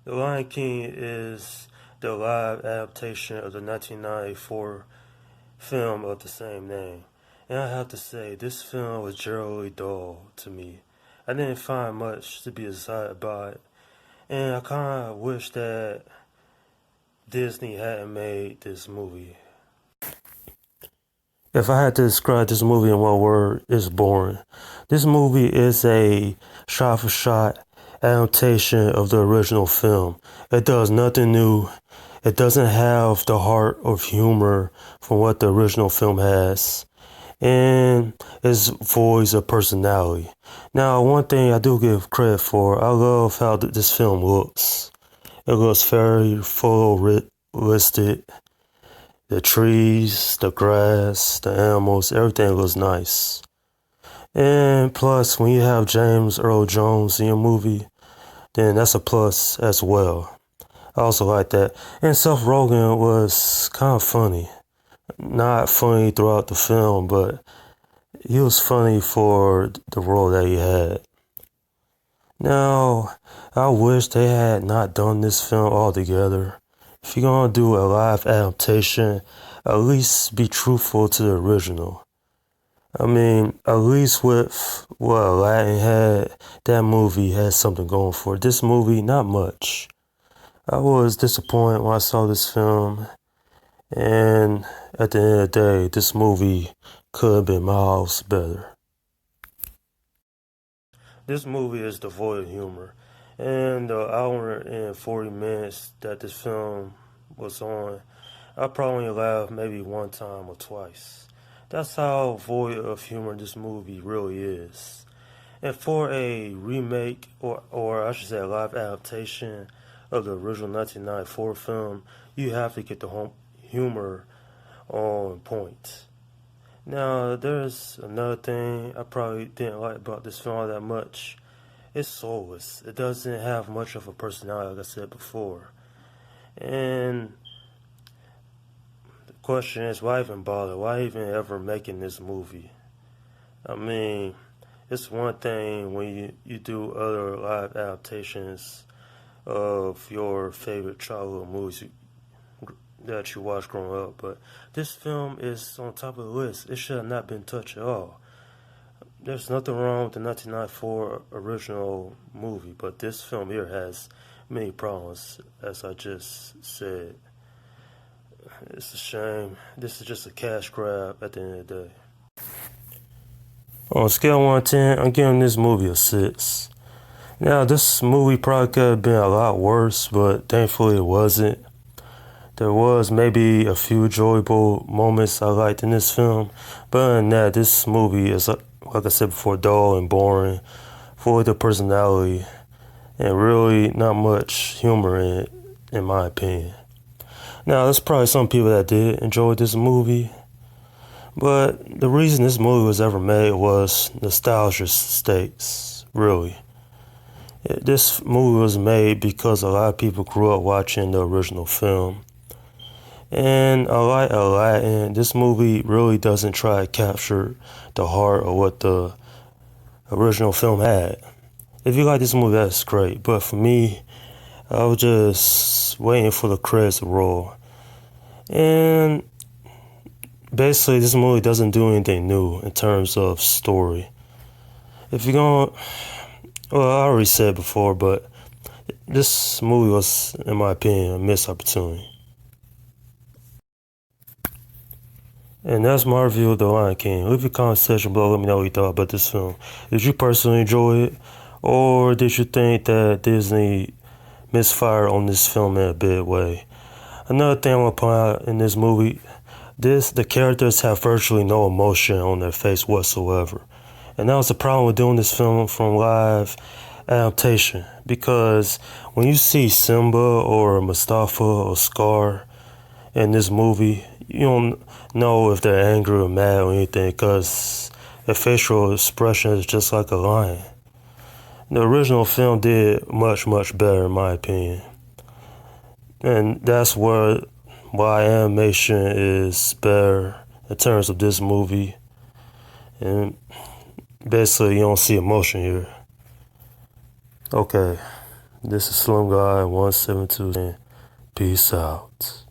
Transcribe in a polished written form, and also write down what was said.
The Lion King is the live adaptation of the 1994 film of the same name. And I have to say, this film was generally dull to me. I didn't find much to be excited about, and I kind of wish that Disney hadn't made this movie. If I had to describe this movie in one word, it's boring. This movie is a shot for shot adaptation of the original film. It does nothing new. It doesn't have the heart of humor from what the original film has. And it's voids of personality. Now, one thing I do give credit for, I love how this film looks. It looks very photorealistic. The trees, the grass, the animals, everything looks nice. And plus, when you have James Earl Jones in your movie, then that's a plus as well. I also like that. And Seth Rogen was kind of funny. Not funny throughout the film, but he was funny for the role that he had. Now, I wish they had not done this film altogether. If you're gonna do a live adaptation, at least be truthful to the original. I mean, at least with what Aladdin had, that movie had something going for it. This movie, not much. I was disappointed when I saw this film, and at the end of the day, this movie could have been miles better. This movie is devoid of humor. And the hour and 40 minutes that this film was on, I probably laughed maybe one time or twice. That's how void of humor this movie really is. And for a remake, or I should say a live adaptation of the original 1994 film, you have to get the humor on point. Now, there's another thing I probably didn't like about this film all that much. It's soulless. It doesn't have much of a personality, like I said before. And the question is, why even bother? Why even ever making this movie? I mean, it's one thing when you do other live adaptations of your favorite childhood movies that you watched growing up, but this film is on top of the list. It should have not been touched at all. There's nothing wrong with the 1994 original movie, but this film here has many problems, as I just said. It's a shame. This is just a cash grab at the end of the day. On a scale of 1 to 10, I'm giving this movie a 6. Now, this movie probably could have been a lot worse, but thankfully it wasn't. There was maybe a few enjoyable moments I liked in this film, but other than that, this movie is, like I said before, dull and boring, void of personality, and really not much humor in it, in my opinion. Now, there's probably some people that did enjoy this movie, but the reason this movie was ever made was nostalgia stakes, really. This movie was made because a lot of people grew up watching the original film. And like Aladdin, this movie really doesn't try to capture the heart of what the original film had. If you like this movie, that's great. But for me, I was just waiting for the credits to roll. And basically, this movie doesn't do anything new in terms of story. If you're going, well, I already said before, but this movie was, in my opinion, a missed opportunity. And that's my review of The Lion King. Leave your comment section below. Let me know what you thought about this film. Did you personally enjoy it? Or did you think that Disney misfired on this film in a big way? Another thing I want to point out in this movie, the characters have virtually no emotion on their face whatsoever. And that was the problem with doing this film from live adaptation. Because when you see Simba or Mustafa or Scar in this movie, you don't know if they're angry or mad or anything because their facial expression is just like a lion. The original film did much, much better in my opinion. And that's why animation is better in terms of this movie. And basically you don't see emotion here. Okay, This is Slim Guy 172. Peace out.